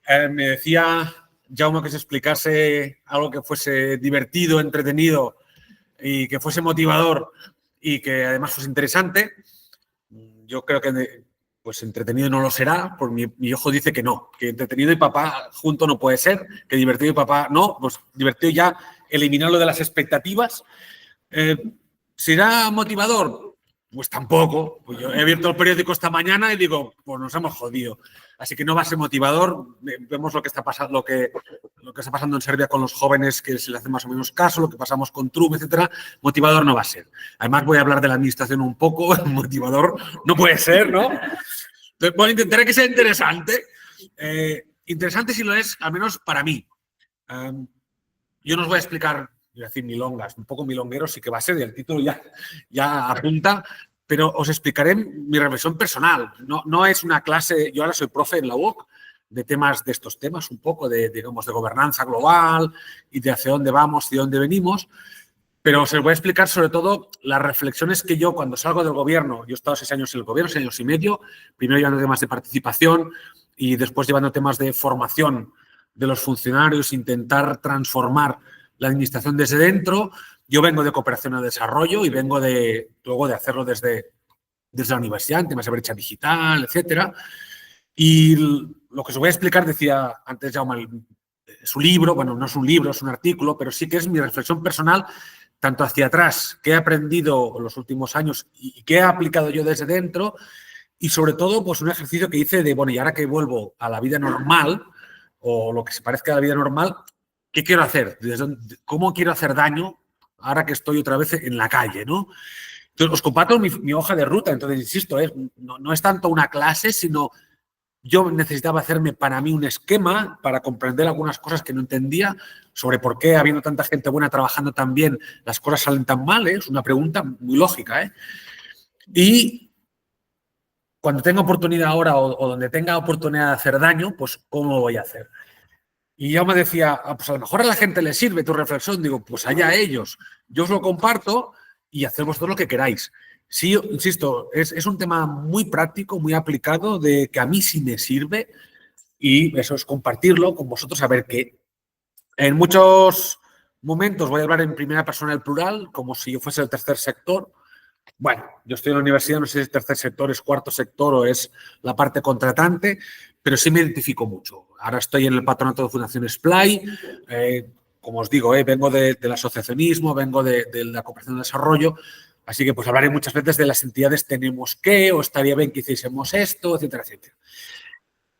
Me decía Jaume que se explicase algo que fuese divertido, entretenido y que fuese motivador y que además fuese interesante. Yo creo que pues entretenido no lo será, porque mi hijo dice que no, que entretenido y papá junto no puede ser, que divertido y papá no, pues divertido ya eliminarlo de las expectativas. ¿Será motivador? Pues tampoco. Pues yo he abierto el periódico esta mañana y digo, pues nos hemos jodido. Así que no va a ser motivador. Vemos lo que está pasando, lo que está pasando en Serbia con los jóvenes, que se le hace más o menos caso, lo que pasamos con Trump, etcétera. Motivador no va a ser. Además, voy a hablar de la administración un poco. Motivador no puede ser, ¿no? Entonces, bueno, intentaré que sea interesante. Interesante si lo es, al menos para mí. Yo no os voy a explicar, voy a decir milongas, un poco milonguero sí que va a ser, y el título ya apunta, pero os explicaré mi reflexión personal. No es una clase, yo ahora soy profe en la UOC, de estos temas, un poco digamos, de gobernanza global y de hacia dónde vamos y de dónde venimos, pero os voy a explicar sobre todo las reflexiones que yo cuando salgo del gobierno, yo he estado 6 años en el gobierno, 6 años y medio, primero llevando temas de participación y después llevando temas de formación de los funcionarios, intentar transformar la administración desde dentro. Yo vengo de cooperación al desarrollo y vengo luego de hacerlo desde la universidad, en temas de brecha digital, etcétera. Y lo que os voy a explicar, decía antes Jaume, su libro, bueno, no es un libro, es un artículo, pero sí que es mi reflexión personal, tanto hacia atrás, qué he aprendido en los últimos años y qué he aplicado yo desde dentro, y sobre todo, pues un ejercicio que hice de, bueno, y ahora que vuelvo a la vida normal, o lo que se parezca a la vida normal, ¿qué quiero hacer? ¿Cómo quiero hacer daño ahora que estoy otra vez en la calle, ¿no? Entonces, os comparto mi hoja de ruta. Entonces, insisto, no es tanto una clase, sino yo necesitaba hacerme para mí un esquema para comprender algunas cosas que no entendía sobre por qué, habiendo tanta gente buena trabajando tan bien, las cosas salen tan mal. Es una pregunta muy lógica. Y cuando tenga oportunidad ahora o donde tenga oportunidad de hacer daño, pues ¿cómo lo voy a hacer? Y yo me decía, pues a lo mejor a la gente le sirve tu reflexión. Digo, pues allá ellos. Yo os lo comparto y haced vosotros lo que queráis. Sí, insisto, es un tema muy práctico, muy aplicado, de que a mí sí me sirve y eso es compartirlo con vosotros, a ver qué. En muchos momentos voy a hablar en primera persona del plural, como si yo fuese el tercer sector. Bueno, yo estoy en la universidad, no sé si el tercer sector es cuarto sector o es la parte contratante, pero sí me identifico mucho. Ahora estoy en el patronato de Fundación Splay, como os digo, vengo del asociacionismo, vengo de la cooperación de desarrollo, así que pues hablaré muchas veces de las entidades tenemos que, o estaría bien que hiciésemos esto, etcétera, etcétera.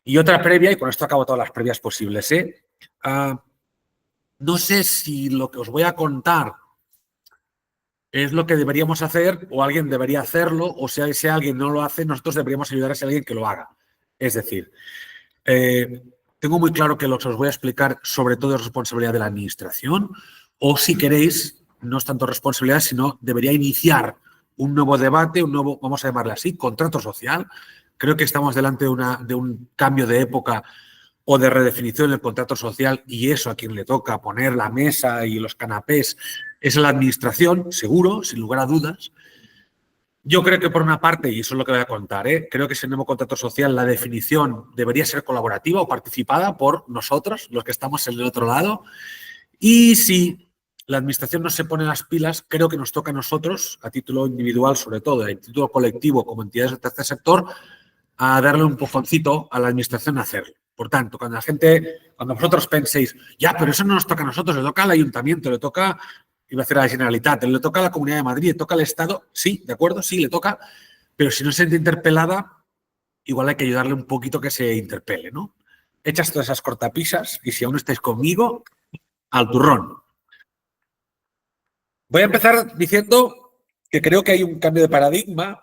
Y otra previa, y con esto acabo todas las previas posibles, no sé si lo que os voy a contar es lo que deberíamos hacer o alguien debería hacerlo, o si alguien no lo hace, nosotros deberíamos ayudar a ese alguien que lo haga. Es decir, tengo muy claro que lo que os voy a explicar sobre todo es responsabilidad de la administración, o si queréis, no es tanto responsabilidad, sino debería iniciar un nuevo debate, un nuevo, vamos a llamarle así, contrato social. Creo que estamos delante de un cambio de época o de redefinición del contrato social, y eso a quien le toca poner la mesa y los canapés es a la administración, seguro, sin lugar a dudas. Yo creo que por una parte, y eso es lo que voy a contar, creo que ese nuevo contrato social, la definición debería ser colaborativa o participada por nosotros, los que estamos en el otro lado. Y si la administración no se pone las pilas, creo que nos toca a nosotros, a título individual sobre todo, a título colectivo como entidades del tercer sector, a darle un empujoncito a la administración a hacerlo. Por tanto, cuando vosotros penséis, ya, pero eso no nos toca a nosotros, le toca al ayuntamiento, le toca, iba a decir a la Generalitat, le toca a la Comunidad de Madrid, le toca al Estado, sí, de acuerdo, sí, le toca, pero si no se siente interpelada, igual hay que ayudarle un poquito que se interpele, ¿no? Hechas todas esas cortapisas y si aún estáis conmigo, al turrón. Voy a empezar diciendo que creo que hay un cambio de paradigma,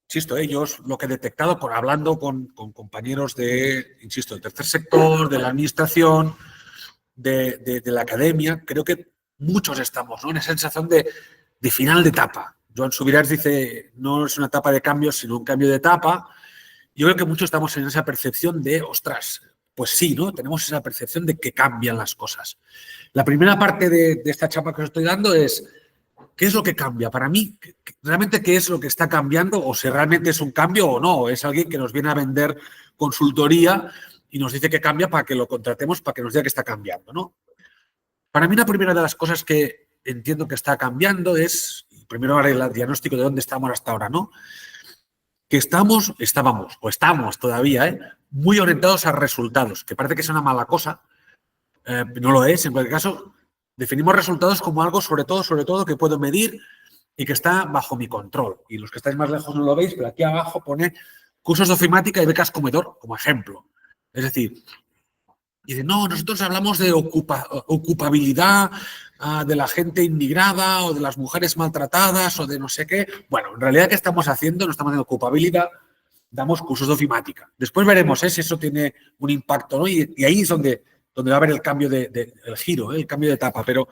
insisto, yo lo que he detectado hablando con compañeros del tercer sector, de la administración, de la academia, creo que muchos estamos, ¿no?, en esa sensación de final de etapa. Joan Subirats dice, no es una etapa de cambio, sino un cambio de etapa. Yo creo que muchos estamos en esa percepción de, ostras, pues sí, ¿no? Tenemos esa percepción de que cambian las cosas. La primera parte de esta chapa que os estoy dando es, ¿qué es lo que cambia? Para mí, ¿realmente qué es lo que está cambiando? O si realmente es un cambio o no. Es alguien que nos viene a vender consultoría y nos dice que cambia para que lo contratemos, para que nos diga que está cambiando, ¿no? Para mí la primera de las cosas que entiendo que está cambiando es, primero haré el diagnóstico de dónde estamos hasta ahora, ¿no? Que estamos todavía, muy orientados a resultados, que parece que es una mala cosa, no lo es, en cualquier caso, definimos resultados como algo sobre todo que puedo medir y que está bajo mi control. Y los que estáis más lejos no lo veis, pero aquí abajo pone cursos de ofimática y becas comedor como ejemplo. Es decir, dice, no, nosotros hablamos de ocupabilidad de la gente inmigrada o de las mujeres maltratadas o de no sé qué. Bueno, en realidad, ¿qué estamos haciendo? No estamos haciendo ocupabilidad, damos cursos de ofimática. Después veremos si eso tiene un impacto, ¿no? Y ahí es donde va a haber el cambio el giro, el cambio de etapa, pero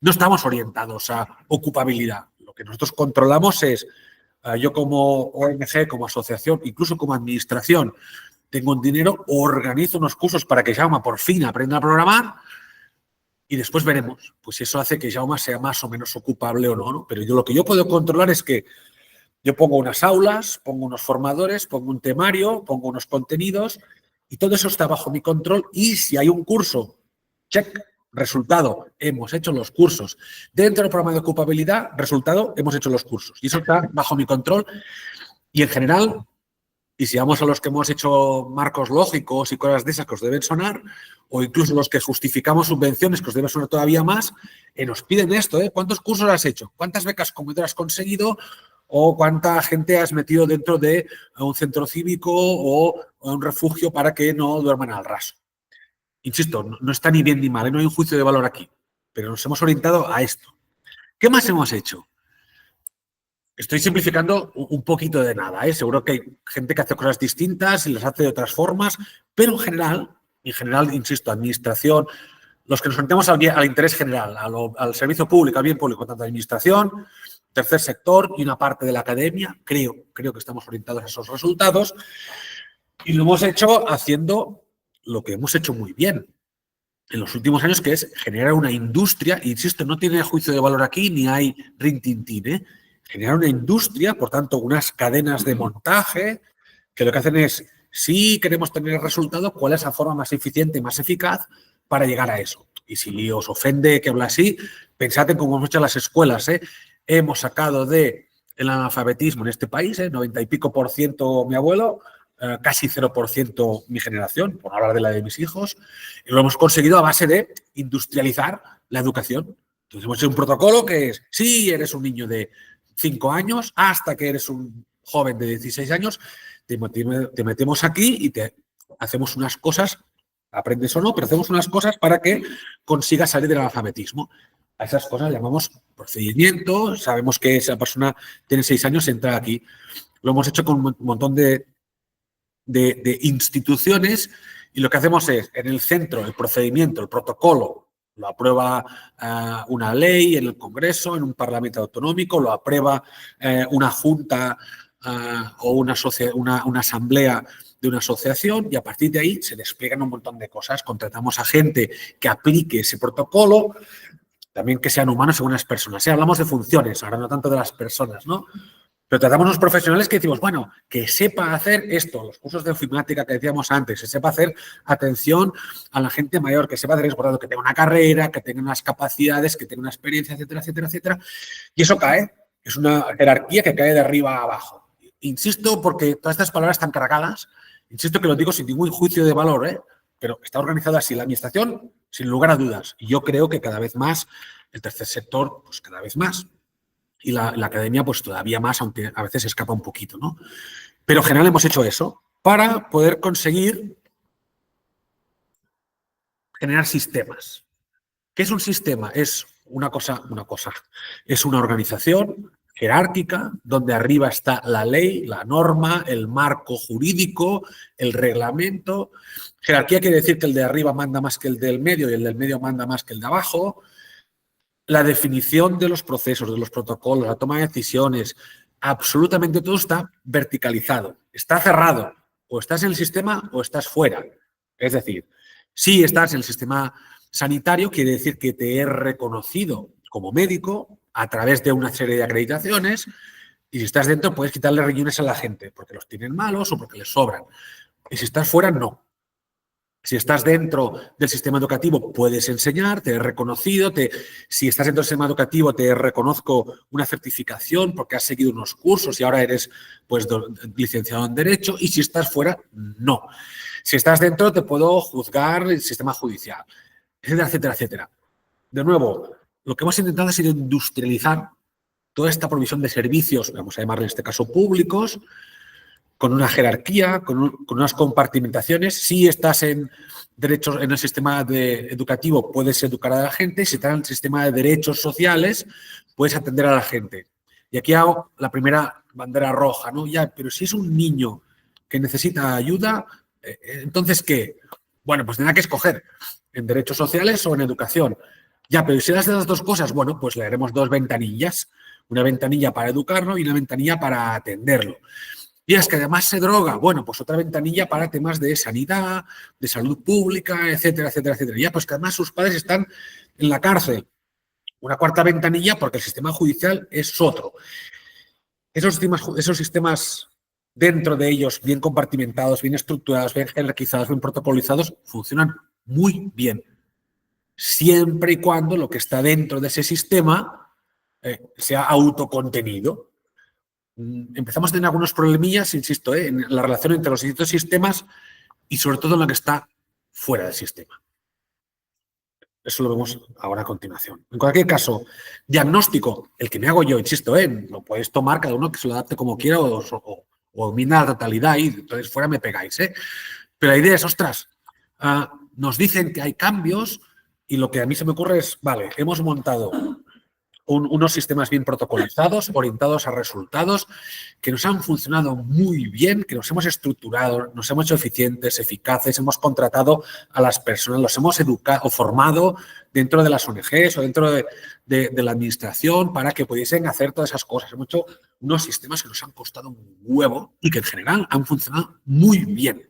no estamos orientados a ocupabilidad. Lo que nosotros controlamos es, yo como ONG, como asociación, incluso como administración, tengo un dinero, organizo unos cursos para que Jaume por fin aprenda a programar y después veremos pues si eso hace que Jaume sea más o menos ocupable o no, ¿no? Pero lo que yo puedo controlar es que yo pongo unas aulas, pongo unos formadores, pongo un temario, pongo unos contenidos y todo eso está bajo mi control y si hay un curso, check, resultado, hemos hecho los cursos. Dentro del programa de ocupabilidad, resultado, hemos hecho los cursos. Y eso está bajo mi control y en general... Y si vamos a los que hemos hecho marcos lógicos y cosas de esas que os deben sonar, o incluso los que justificamos subvenciones que os deben sonar todavía más, nos piden esto, ¿cuántos cursos has hecho? ¿Cuántas becas comedor has conseguido? ¿O cuánta gente has metido dentro de un centro cívico o un refugio para que no duerman al raso? Insisto, no está ni bien ni mal, no hay un juicio de valor aquí, pero nos hemos orientado a esto. ¿Qué más hemos hecho? Estoy simplificando un poquito de nada, Seguro que hay gente que hace cosas distintas y las hace de otras formas, pero en general, insisto, administración, los que nos orientamos al interés general, al servicio público, al bien público, tanto administración, tercer sector y una parte de la academia, creo que estamos orientados a esos resultados y lo hemos hecho haciendo lo que hemos hecho muy bien en los últimos años, que es generar una industria, insisto, no tiene juicio de valor aquí ni hay rintintín, generar una industria, por tanto, unas cadenas de montaje que lo que hacen es, si queremos tener el resultado, ¿cuál es la forma más eficiente y más eficaz para llegar a eso? Y si os ofende que hable así, pensad en cómo hemos hecho las escuelas. Hemos sacado del analfabetismo en este país, 90 y pico % mi abuelo, casi 0% mi generación, por no hablar de la de mis hijos, y lo hemos conseguido a base de industrializar la educación. Entonces hemos hecho un protocolo que es, si eres un niño de 5 años hasta que eres un joven de 16 años, te metemos aquí y te hacemos unas cosas, aprendes o no, pero hacemos unas cosas para que consigas salir del analfabetismo. A esas cosas llamamos procedimiento, sabemos que esa persona tiene 6 años, entra aquí. Lo hemos hecho con un montón de instituciones y lo que hacemos es, en el centro, el procedimiento, el protocolo, lo aprueba una ley en el Congreso, en un Parlamento autonómico, lo aprueba una junta o una asamblea de una asociación y a partir de ahí se despliegan un montón de cosas. Contratamos a gente que aplique ese protocolo, también que sean humanos según las personas. Hablamos de funciones, ahora no tanto de las personas, ¿no? Pero tratamos a unos profesionales que decimos, bueno, que sepa hacer esto, los cursos de ofimática que decíamos antes, que sepa hacer atención a la gente mayor, que sepa hacer eso, que tenga una carrera, que tenga unas capacidades, que tenga una experiencia, etcétera, etcétera, etcétera. Y eso cae, es una jerarquía que cae de arriba a abajo. Insisto, porque todas estas palabras están cargadas, insisto que lo digo sin ningún juicio de valor, pero está organizada así la administración, sin lugar a dudas. Y yo creo que cada vez más, el tercer sector, pues cada vez más. Y la academia, pues todavía más, aunque a veces escapa un poquito, ¿no? Pero en general hemos hecho eso para poder conseguir generar sistemas. ¿Qué es un sistema? Es una cosa, es una organización jerárquica donde arriba está la ley, la norma, el marco jurídico, el reglamento. Jerarquía quiere decir que el de arriba manda más que el del medio y el del medio manda más que el de abajo. La definición de los procesos, de los protocolos, la toma de decisiones, absolutamente todo está verticalizado, está cerrado. O estás en el sistema o estás fuera. Es decir, si estás en el sistema sanitario, quiere decir que te he reconocido como médico a través de una serie de acreditaciones y si estás dentro puedes quitarle riñones a la gente porque los tienen malos o porque les sobran. Y si estás fuera, no. Si estás dentro del sistema educativo, puedes enseñar, te he reconocido. Si estás dentro del sistema educativo, te reconozco una certificación porque has seguido unos cursos y ahora eres pues, licenciado en Derecho. Y si estás fuera, no. Si estás dentro, te puedo juzgar el sistema judicial, etcétera, etcétera, etcétera. De nuevo, lo que hemos intentado ha sido industrializar toda esta provisión de servicios, vamos a llamarle en este caso públicos, con una jerarquía, con unas compartimentaciones. Si estás en derechos, en el sistema educativo, puedes educar a la gente. Si estás en el sistema de derechos sociales, puedes atender a la gente. Y aquí hago la primera bandera roja, ¿no? Ya, pero si es un niño que necesita ayuda, entonces, ¿qué? Bueno, pues tendrá que escoger en derechos sociales o en educación. Ya, pero si das de las dos cosas, bueno, pues le haremos dos ventanillas. Una ventanilla para educarlo y una ventanilla para atenderlo. Y es que además se droga, bueno, pues otra ventanilla para temas de sanidad, de salud pública, etcétera, etcétera, etcétera. Ya, pues que además sus padres están en la cárcel. Una cuarta ventanilla porque el sistema judicial es otro. Esos sistemas dentro de ellos, bien compartimentados, bien estructurados, bien jerarquizados, bien protocolizados, funcionan muy bien. Siempre y cuando lo que está dentro de ese sistema sea autocontenido. Empezamos a tener algunos problemillas, insisto, en la relación entre los distintos sistemas y sobre todo en lo que está fuera del sistema. Eso lo vemos ahora a continuación. En cualquier caso, diagnóstico, el que me hago yo, insisto, lo podéis tomar cada uno que se lo adapte como quiera o mina la totalidad y entonces fuera me pegáis. Pero la idea es, ostras, nos dicen que hay cambios y lo que a mí se me ocurre es, vale, hemos montado unos sistemas bien protocolizados, orientados a resultados, que nos han funcionado muy bien, que nos hemos estructurado, nos hemos hecho eficientes, eficaces, hemos contratado a las personas, los hemos educado o formado dentro de las ONGs o dentro de la administración para que pudiesen hacer todas esas cosas. Hemos hecho unos sistemas que nos han costado un huevo y que en general han funcionado muy bien.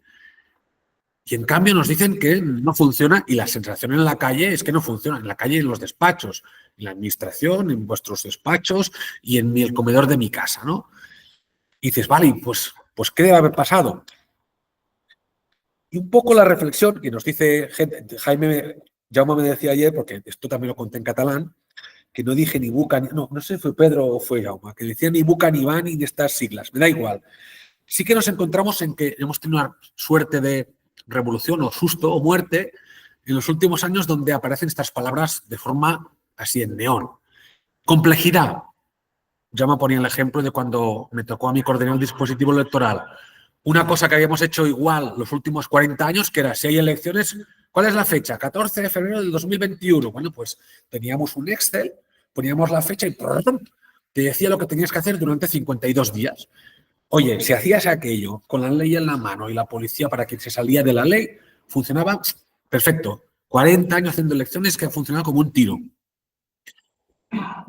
Y en cambio nos dicen que no funciona y la sensación en la calle es que no funciona. En la calle, en los despachos, en la administración, en vuestros despachos y en el comedor de mi casa, ¿no? Y dices, vale, pues ¿qué debe haber pasado? Y un poco la reflexión que nos dice Jaume me decía ayer, porque esto también lo conté en catalán, que no dije ni Buca, no sé si fue Pedro o fue Jaume, que decía ni Buca, ni Van, ni estas siglas, me da igual. Sí que nos encontramos en que hemos tenido una suerte de revolución o susto o muerte en los últimos años donde aparecen estas palabras de forma así en neón. Complejidad. Ya me ponía el ejemplo de cuando me tocó a mí coordinar el dispositivo electoral. Una cosa que habíamos hecho igual los últimos 40 años, que era si hay elecciones, ¿cuál es la fecha? 14 de febrero del 2021. Bueno, pues teníamos un Excel, poníamos la fecha y te decía lo que tenías que hacer durante 52 días. Oye, si hacías aquello con la ley en la mano y la policía para quien se salía de la ley, funcionaba perfecto. 40 años haciendo elecciones que funcionaba como un tiro.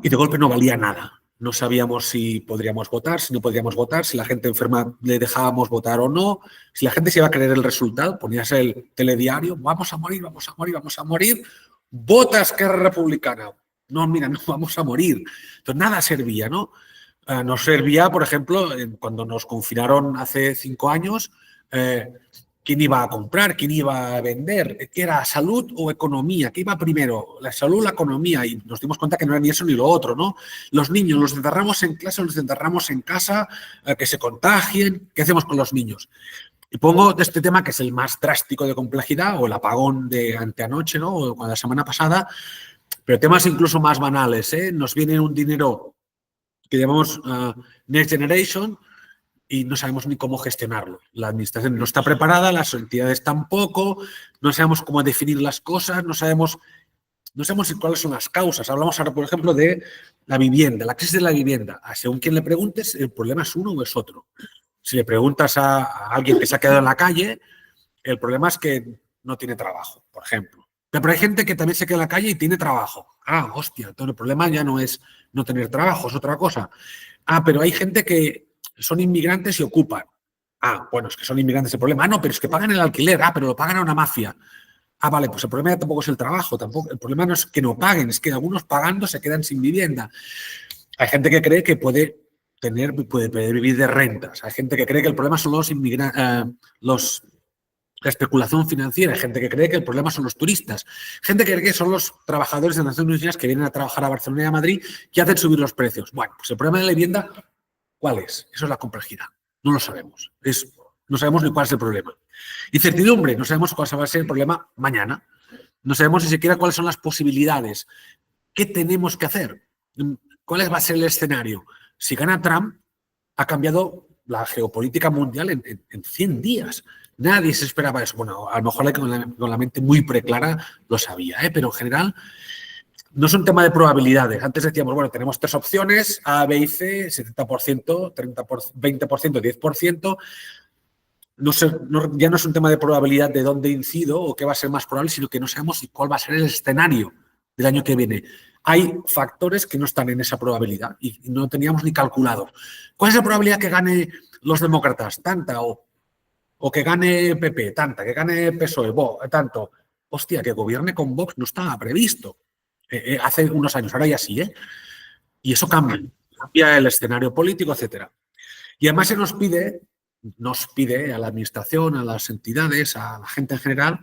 Y de golpe no valía nada. No sabíamos si podríamos votar, si no podríamos votar, si la gente enferma le dejábamos votar o no, si la gente se iba a creer el resultado, ponías el telediario, vamos a morir, vamos a morir, vamos a morir, vota Esquerra Republicana. No, mira, no vamos a morir. Entonces nada servía, ¿no? Nos servía, por ejemplo, cuando nos confinaron hace 5 años, ¿quién iba a comprar? ¿Quién iba a vender? ¿Qué era salud o economía? ¿Qué iba primero? ¿La salud o la economía? Y nos dimos cuenta que no era ni eso ni lo otro, ¿no? Los niños, ¿los encerramos en clase o los encerramos en casa? Que se contagien. ¿Qué hacemos con los niños? Y pongo de este tema, que es el más drástico de complejidad, o el apagón de anteanoche, ¿no? O la semana pasada, pero temas incluso más banales, ¿eh? Nos viene un dinero que llamamos Next Generation y no sabemos ni cómo gestionarlo. La administración no está preparada, las entidades tampoco, no sabemos cómo definir las cosas, no sabemos cuáles son las causas. Hablamos ahora, por ejemplo, de la vivienda, la crisis de la vivienda. Según quien le preguntes, el problema es uno o es otro. Si le preguntas a alguien que se ha quedado en la calle, el problema es que no tiene trabajo, por ejemplo. Pero hay gente que también se queda en la calle y tiene trabajo. Ah, hostia, entonces el problema ya no es no tener trabajo, es otra cosa. Ah, pero hay gente que son inmigrantes y ocupan. Ah, bueno, es que son inmigrantes el problema. Ah, no, pero es que pagan el alquiler. Ah, pero lo pagan a una mafia. Ah, vale, pues el problema ya tampoco es el trabajo. Tampoco, el problema no es que no paguen, es que algunos pagando se quedan sin vivienda. Hay gente que cree que puede vivir de rentas. Hay gente que cree que el problema son los la especulación financiera. Hay gente que cree que el problema son los turistas. Gente que cree que son los trabajadores de Naciones Unidas que vienen a trabajar a Barcelona y a Madrid que hacen subir los precios. Bueno, pues el problema de la vivienda, ¿cuál es? Eso es la complejidad. No lo sabemos. No sabemos ni cuál es el problema. Incertidumbre. No sabemos cuál va a ser el problema mañana. No sabemos ni siquiera cuáles son las posibilidades. ¿Qué tenemos que hacer? ¿Cuál va a ser el escenario? Si gana Trump, ha cambiado la geopolítica mundial en 100 días. Nadie se esperaba eso. Bueno, a lo mejor con la mente muy preclara lo sabía, pero en general no es un tema de probabilidades. Antes decíamos, bueno, tenemos 3 opciones, A, B y C, 70%, 30%, 20%, 10%. Ya no es un tema de probabilidad de dónde incido o qué va a ser más probable, sino que no sabemos cuál va a ser el escenario del año que viene. Hay factores que no están en esa probabilidad y no teníamos ni calculado. ¿Cuál es la probabilidad que gane los demócratas? Tanta, o que gane PP, tanta, que gane PSOE, tanto. Hostia, que gobierne con Vox no estaba previsto hace unos años, ahora ya sí, y eso cambia el escenario político, etcétera. Y además se nos pide a la administración, a las entidades, a la gente en general,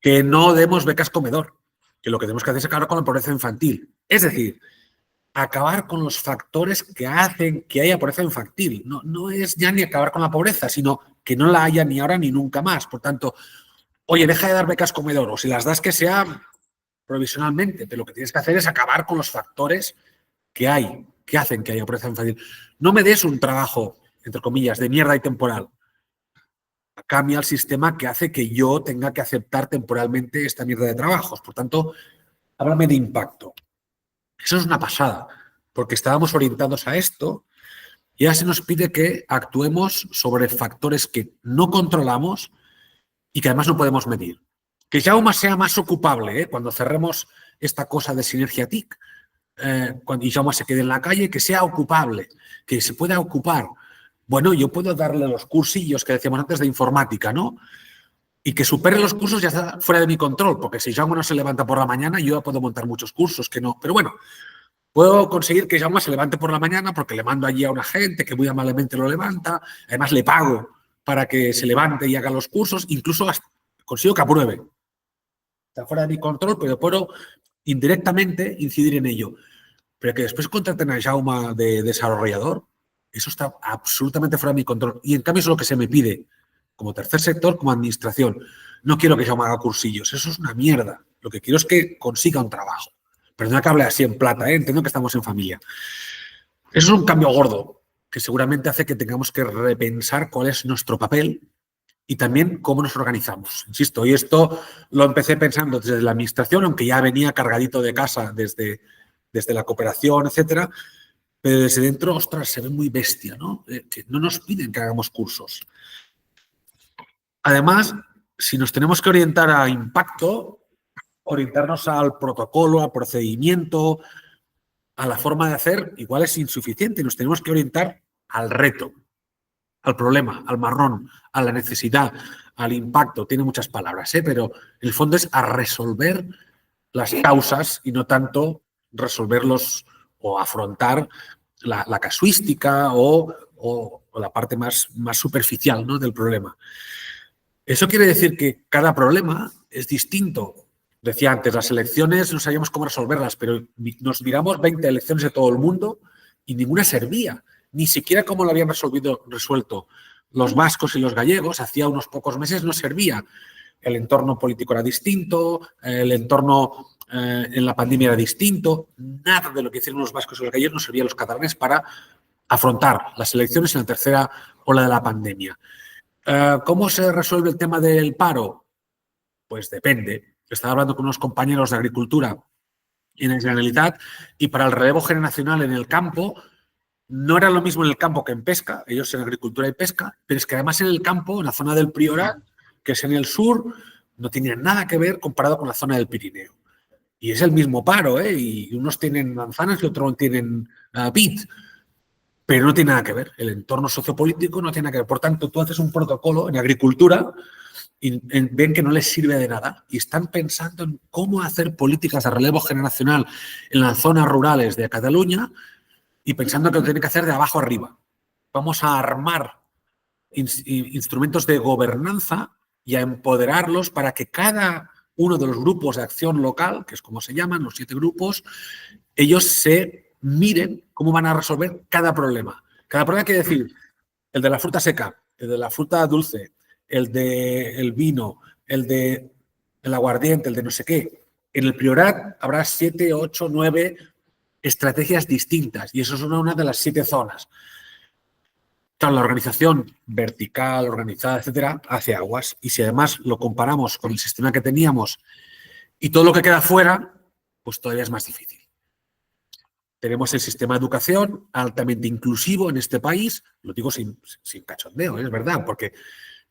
que no demos becas comedor, que lo que tenemos que hacer es acabar con la pobreza infantil. Es decir, acabar con los factores que hacen que haya pobreza infantil. No es ya ni acabar con la pobreza, sino que no la haya ni ahora ni nunca más. Por tanto, oye, deja de dar becas comedor, o si las das que sea provisionalmente, pero lo que tienes que hacer es acabar con los factores que hacen que haya pobreza infantil. No me des un trabajo, entre comillas, de mierda y temporal. Cambia el sistema que hace que yo tenga que aceptar temporalmente esta mierda de trabajos. Por tanto, háblame de impacto. Eso es una pasada, porque estábamos orientados a esto y ahora se nos pide que actuemos sobre factores que no controlamos y que además no podemos medir. Que Jaume sea más ocupable cuando cerremos esta cosa de Sinergia TIC, cuando Jaume se quede en la calle, que sea ocupable, que se pueda ocupar. Bueno, yo puedo darle los cursillos que decíamos antes de informática, ¿no? Y que supere los cursos ya está fuera de mi control, porque si Jaume no se levanta por la mañana, yo ya puedo montar muchos cursos que no. Pero bueno, puedo conseguir que Jaume se levante por la mañana porque le mando allí a una gente que muy amablemente lo levanta, además le pago para que se levante y haga los cursos, incluso consigo que apruebe. Está fuera de mi control, pero puedo indirectamente incidir en ello. Pero que después contraten a Jaume de desarrollador, eso está absolutamente fuera de mi control. Y en cambio eso es lo que se me pide, como tercer sector, como administración. No quiero que Jaume haga cursillos, eso es una mierda. Lo que quiero es que consiga un trabajo. Perdona que hable así en plata, entiendo que estamos en familia. Eso es un cambio gordo, que seguramente hace que tengamos que repensar cuál es nuestro papel y también cómo nos organizamos. Insisto, y esto lo empecé pensando desde la administración, aunque ya venía cargadito de casa desde la cooperación, etcétera, pero desde dentro, ostras, se ve muy bestia, ¿no? Que no nos piden que hagamos cursos. Además, si nos tenemos que orientar a impacto, orientarnos al protocolo, al procedimiento, a la forma de hacer, igual es insuficiente. Nos tenemos que orientar al reto, al problema, al marrón, a la necesidad, al impacto. Tiene muchas palabras, pero en el fondo es a resolver las causas y no tanto resolverlos o afrontar la casuística o la parte más superficial, ¿no?, del problema. Eso quiere decir que cada problema es distinto. Decía antes, las elecciones no sabíamos cómo resolverlas, pero nos miramos 20 elecciones de todo el mundo y ninguna servía. Ni siquiera como lo habían resuelto los vascos y los gallegos, hacía unos pocos meses no servía. El entorno político era distinto, el entorno en la pandemia era distinto. Nada de lo que hicieron los vascos y los gallegos nos servía a los catalanes para afrontar las elecciones en la tercera ola de la pandemia. ¿Cómo se resuelve el tema del paro? Pues depende. Estaba hablando con unos compañeros de agricultura en la Generalitat y para el relevo generacional en el campo no era lo mismo en el campo que en pesca, ellos en agricultura y pesca, pero es que además en el campo, en la zona del Priorat, que es en el sur, no tenía nada que ver comparado con la zona del Pirineo. Y es el mismo paro, y unos tienen manzanas y otros tienen vid, pero no tiene nada que ver. El entorno sociopolítico no tiene nada que ver. Por tanto, tú haces un protocolo en agricultura y ven que no les sirve de nada y están pensando en cómo hacer políticas de relevo generacional en las zonas rurales de Cataluña y pensando que lo tienen que hacer de abajo arriba. Vamos a armar instrumentos de gobernanza y a empoderarlos para que cada uno de los grupos de acción local, que es como se llaman, los 7 grupos, ellos se miren cómo van a resolver cada problema. Cada problema quiere decir el de la fruta seca, el de la fruta dulce, el del vino, el del aguardiente, el de no sé qué. En el Priorat habrá 7, 8, 9 estrategias distintas y eso es una de las 7 zonas. Claro, la organización vertical, organizada, etcétera, hace aguas. Y si además lo comparamos con el sistema que teníamos y todo lo que queda fuera, pues todavía es más difícil. Tenemos el sistema de educación altamente inclusivo en este país, lo digo sin cachondeo, es verdad,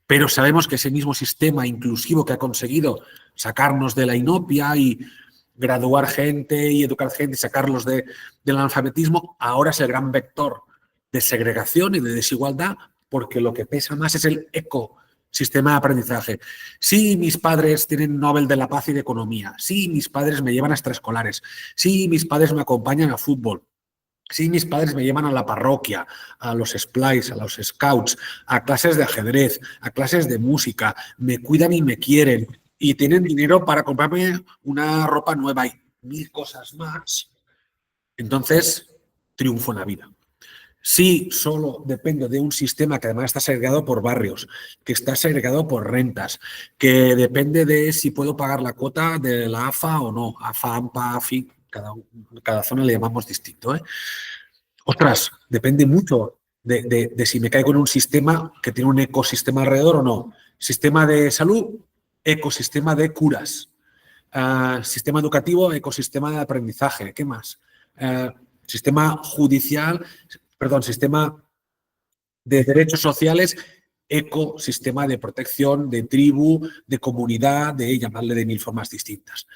pero sabemos que ese mismo sistema inclusivo que ha conseguido sacarnos de la inopia y graduar gente y educar gente y sacarlos del analfabetismo, ahora es el gran vector de segregación y de desigualdad, porque lo que pesa más es el ecosistema de aprendizaje. Sí, mis padres tienen Nobel de la Paz y de Economía. Sí, mis padres me llevan a extraescolares. Sí, mis padres me acompañan a fútbol. Sí, mis padres me llevan a la parroquia, a los splice, a los scouts, a clases de ajedrez, a clases de música. Me cuidan y me quieren. Y tienen dinero para comprarme una ropa nueva y 1000 cosas más. Entonces, triunfo en la vida. Sí, solo dependo de un sistema que además está segregado por barrios, que está segregado por rentas, que depende de si puedo pagar la cuota de la AFA o no. AFA, AMPA, AFI, cada zona le llamamos distinto. Ostras, depende mucho de si me caigo en un sistema que tiene un ecosistema alrededor o no. Sistema de salud, ecosistema de curas. Sistema educativo, ecosistema de aprendizaje. ¿Qué más? Sistema judicial, sistema de derechos sociales, ecosistema de protección, de tribu, de comunidad, de llamarle de 1000 formas distintas.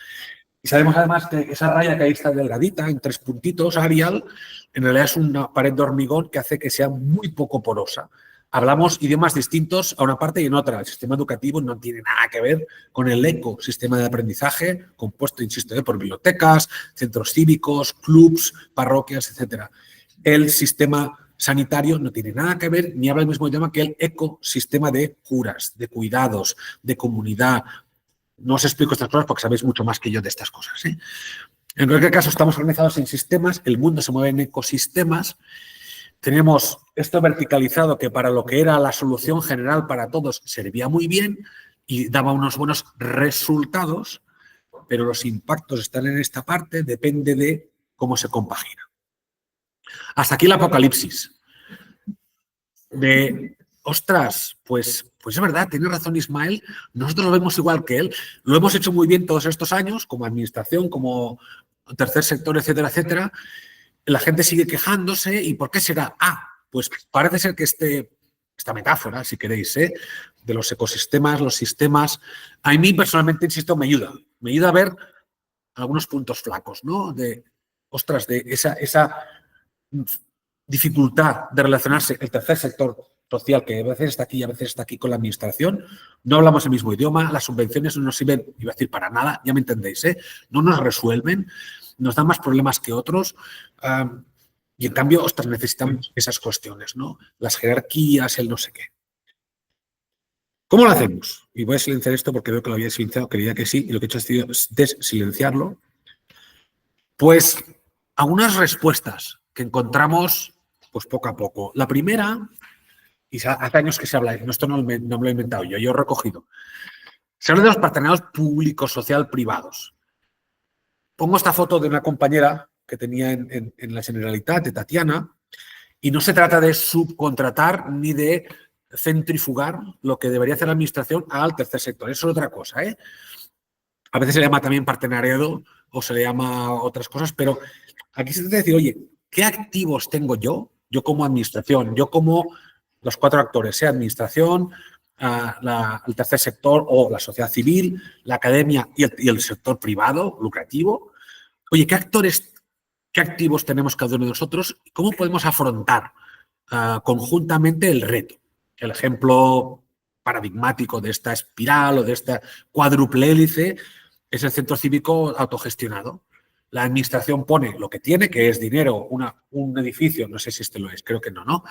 Y sabemos además que esa raya que ahí está delgadita, en 3 puntitos, Arial, en realidad es una pared de hormigón que hace que sea muy poco porosa. Hablamos idiomas distintos a una parte y en otra. El sistema educativo no tiene nada que ver con el ecosistema de aprendizaje, compuesto, insisto, por bibliotecas, centros cívicos, clubs, parroquias, etcétera. El sistema sanitario no tiene nada que ver ni habla el mismo idioma que el ecosistema de curas, de cuidados, de comunidad. No os explico estas cosas porque sabéis mucho más que yo de estas cosas. En cualquier caso, estamos organizados en sistemas, el mundo se mueve en ecosistemas. Tenemos esto verticalizado que para lo que era la solución general para todos servía muy bien y daba unos buenos resultados, pero los impactos están en esta parte, depende de cómo se compagina. Hasta aquí el apocalipsis. Ostras, pues es verdad, tiene razón Ismael, nosotros lo vemos igual que él, lo hemos hecho muy bien todos estos años, como administración, como tercer sector, etcétera, etcétera. La gente sigue quejándose, ¿y por qué será? Pues parece ser que esta metáfora, si queréis, de los ecosistemas, los sistemas, a mí personalmente, insisto, me ayuda a ver algunos puntos flacos, ¿no? De esa dificultad de relacionarse el tercer sector social, que a veces está aquí y a veces está aquí con la administración, no hablamos el mismo idioma, las subvenciones no nos sirven, iba a decir para nada, ya me entendéis, no nos resuelven, nos dan más problemas que otros y en cambio, ostras, necesitamos esas cuestiones, ¿no? Las jerarquías, el no sé qué. ¿Cómo lo hacemos? Y voy a silenciar esto porque veo que lo había silenciado, creía que sí, y lo que he hecho ha sido silenciarlo. Pues algunas respuestas que encontramos pues poco a poco. La primera, y hace años que se habla, esto no me lo he inventado yo he recogido, se habla de los partenariados públicos, social, privados. Pongo esta foto de una compañera que tenía en la Generalitat, de Tatiana, y no se trata de subcontratar ni de centrifugar lo que debería hacer la administración al tercer sector. Eso es otra cosa, A veces se le llama también partenariado o se le llama otras cosas, pero aquí se trata de decir, oye, ¿qué activos tengo yo como administración, yo como los 4 actores, sea administración, el tercer sector o la sociedad civil, la academia y el sector privado, lucrativo? Oye, ¿qué activos tenemos cada uno de nosotros? ¿Cómo podemos afrontar conjuntamente el reto? El ejemplo paradigmático de esta espiral o de esta cuádruple hélice es el centro cívico autogestionado. La administración pone lo que tiene, que es dinero, un edificio, no sé si este lo es, creo que no, ¿no?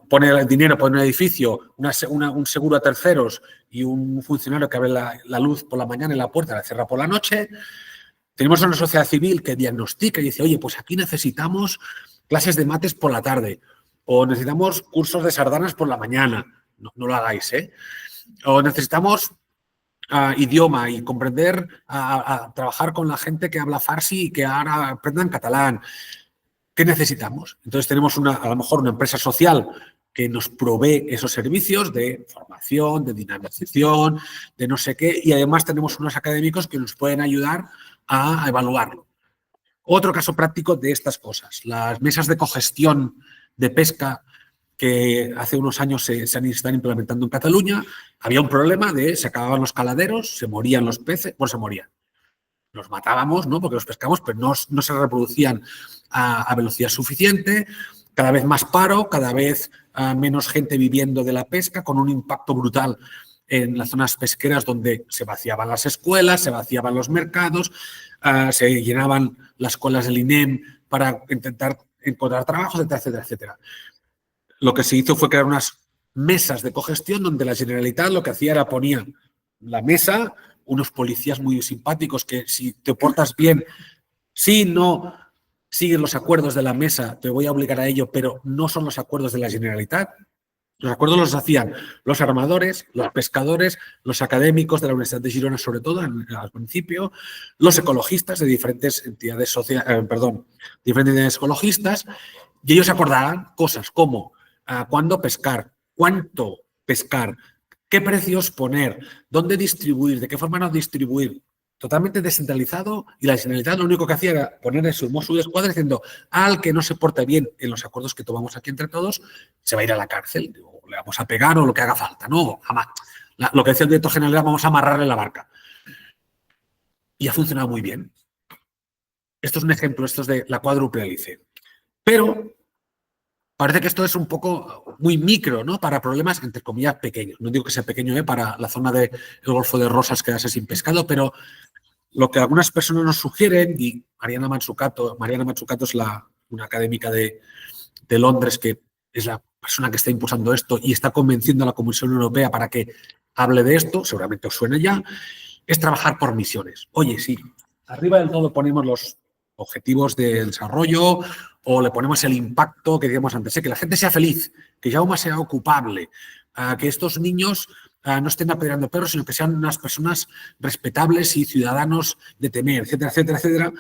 Pone el dinero, pone un edificio, un seguro a terceros y un funcionario que abre la luz por la mañana y la puerta la cierra por la noche. Tenemos una sociedad civil que diagnostica y dice, oye, pues aquí necesitamos clases de mates por la tarde o necesitamos cursos de sardanas por la mañana. No lo hagáis, ¿eh? O necesitamos idioma y comprender, a trabajar con la gente que habla farsi y que ahora aprendan catalán. ¿Qué necesitamos? Entonces tenemos a lo mejor una empresa social que nos provee esos servicios de formación, de dinamización, de no sé qué, y además tenemos unos académicos que nos pueden ayudar a evaluarlo. Otro caso práctico de estas cosas, las mesas de cogestión de pesca que hace unos años se están implementando en Cataluña. Había un problema se acababan los caladeros, se morían los peces, se morían. Los matábamos, ¿no? Porque los pescamos, pero no se reproducían a velocidad suficiente, cada vez más paro, cada vez menos gente viviendo de la pesca, con un impacto brutal en las zonas pesqueras donde se vaciaban las escuelas, se vaciaban los mercados, se llenaban las colas del INEM para intentar encontrar trabajos, etcétera, etcétera, etcétera. Lo que se hizo fue crear unas mesas de cogestión donde la Generalitat lo que hacía era ponía la mesa, unos policías muy simpáticos que si te portas bien, si no sigues los acuerdos de la mesa, te voy a obligar a ello, pero no son los acuerdos de la Generalitat. Los acuerdos los hacían los armadores, los pescadores, los académicos de la Universidad de Girona, sobre todo al principio, los ecologistas de diferentes entidades diferentes entidades ecologistas, y ellos acordarán cosas como cuándo pescar, cuánto pescar, qué precios poner, dónde distribuir, de qué forma no distribuir. Totalmente descentralizado, y la Generalitat lo único que hacía era poner en su Mossos d'Esquadra diciendo al que no se porte bien en los acuerdos que tomamos aquí entre todos, se va a ir a la cárcel, o le vamos a pegar o lo que haga falta. No, jamás. Lo que decía el director general era vamos a amarrarle la barca. Y ha funcionado muy bien. Esto es un ejemplo, esto es de la cuádruple hélice. Pero parece que esto es un poco muy micro, ¿no? Para problemas, entre comillas, pequeños. No digo que sea pequeño, para la zona del Golfo de Rosas quedarse sin pescado, pero lo que algunas personas nos sugieren, y Mariana Mazzucato es una académica de Londres que es la persona que está impulsando esto y está convenciendo a la Comisión Europea para que hable de esto, seguramente os suene ya, es trabajar por misiones. Oye, sí, arriba del todo ponemos los objetivos de desarrollo o le ponemos el impacto que decíamos antes, que la gente sea feliz, que Jaume sea ocupable, que estos niños no estén apedreando perros, sino que sean unas personas respetables y ciudadanos de temer, etcétera, etcétera, etcétera.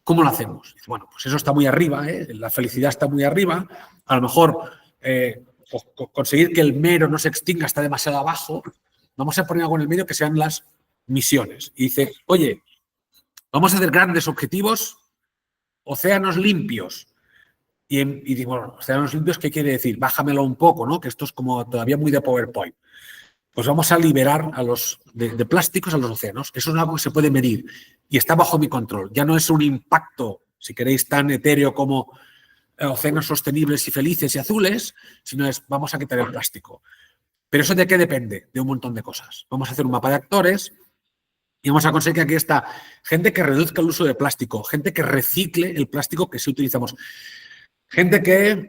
¿Cómo lo hacemos? Bueno, pues eso está muy arriba, la felicidad está muy arriba. A lo mejor conseguir que el mero no se extinga está demasiado abajo. Vamos a poner algo en el medio que sean las misiones. Y dice, oye, vamos a hacer grandes objetivos, océanos limpios. Y digo, bueno, océanos limpios, ¿qué quiere decir? Bájamelo un poco, ¿no? Que esto es como todavía muy de PowerPoint. Pues vamos a liberar de plásticos a los océanos. Eso es algo que se puede medir y está bajo mi control. Ya no es un impacto, si queréis, tan etéreo como océanos sostenibles y felices y azules, sino es vamos a quitar el plástico. Pero ¿eso de qué depende? De un montón de cosas. Vamos a hacer un mapa de actores y vamos a conseguir que aquí está gente que reduzca el uso de plástico, gente que recicle el plástico que sí utilizamos. Gente que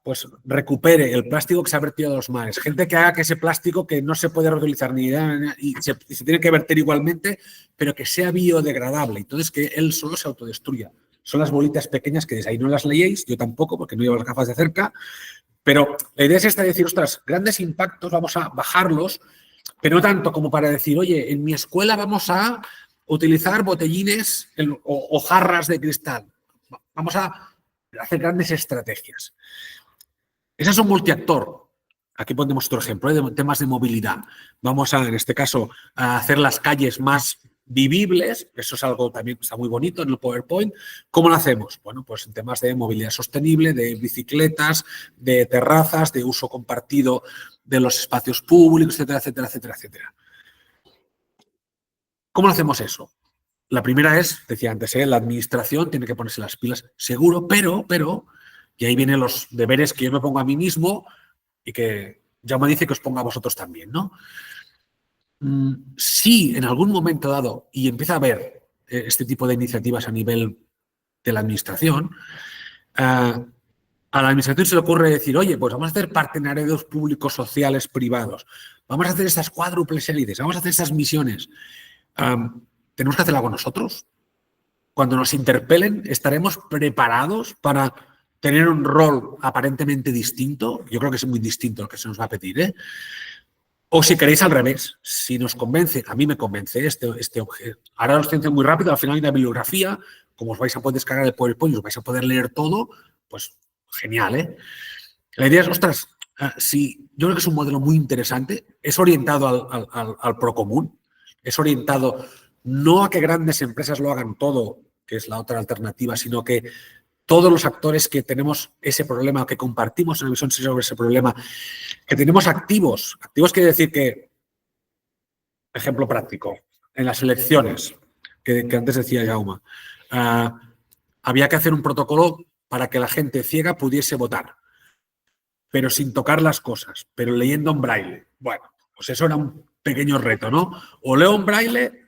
pues recupere el plástico que se ha vertido a los mares. Gente que haga que ese plástico que no se puede reutilizar y se tiene que verter igualmente, pero que sea biodegradable. Entonces, que él solo se autodestruya. Son las bolitas pequeñas que desde ahí no las leéis, yo tampoco, porque no llevo las gafas de cerca. Pero la idea es esta de decir, ostras, grandes impactos, vamos a bajarlos, pero no tanto como para decir, oye, en mi escuela vamos a utilizar botellines o jarras de cristal. Vamos a hacer grandes estrategias. Ese es un multiactor. Aquí ponemos otro ejemplo de temas de movilidad. Vamos a, en este caso, a hacer las calles más vivibles. Eso es algo también que está muy bonito en el PowerPoint. ¿Cómo lo hacemos? Bueno, pues en temas de movilidad sostenible, de bicicletas, de terrazas, de uso compartido de los espacios públicos, etcétera, etcétera, etcétera, etcétera. ¿Cómo lo hacemos eso? La primera es, decía antes, la administración tiene que ponerse las pilas, seguro, pero, y ahí vienen los deberes que yo me pongo a mí mismo y que Jaume dice que os ponga a vosotros también, ¿no? Si en algún momento dado y empieza a haber este tipo de iniciativas a nivel de la administración, a la administración se le ocurre decir, oye, pues vamos a hacer partenariados públicos, sociales, privados, vamos a hacer estas cuádruples élites, vamos a hacer estas misiones. ¿Tenemos que hacer algo nosotros? Cuando nos interpelen, ¿estaremos preparados para tener un rol aparentemente distinto? Yo creo que es muy distinto lo que se nos va a pedir, ¿eh? O si queréis al revés, si nos convence, a mí me convence este objeto. Ahora lo estoy haciendo muy rápido, al final hay una bibliografía, como os vais a poder descargar el PowerPoint, os vais a poder leer todo, pues genial, ¿eh? La idea es, ostras, si yo creo que es un modelo muy interesante, es orientado al procomún, es orientado no a que grandes empresas lo hagan todo, que es la otra alternativa, sino que todos los actores que tenemos ese problema, que compartimos una visión sobre ese problema, que tenemos activos. Activos quiere decir que, ejemplo práctico, en las elecciones, que antes decía Jaume, había que hacer un protocolo para que la gente ciega pudiese votar, pero sin tocar las cosas, pero leyendo en braille. Bueno, pues eso era un pequeño reto, ¿no? O leo en braille,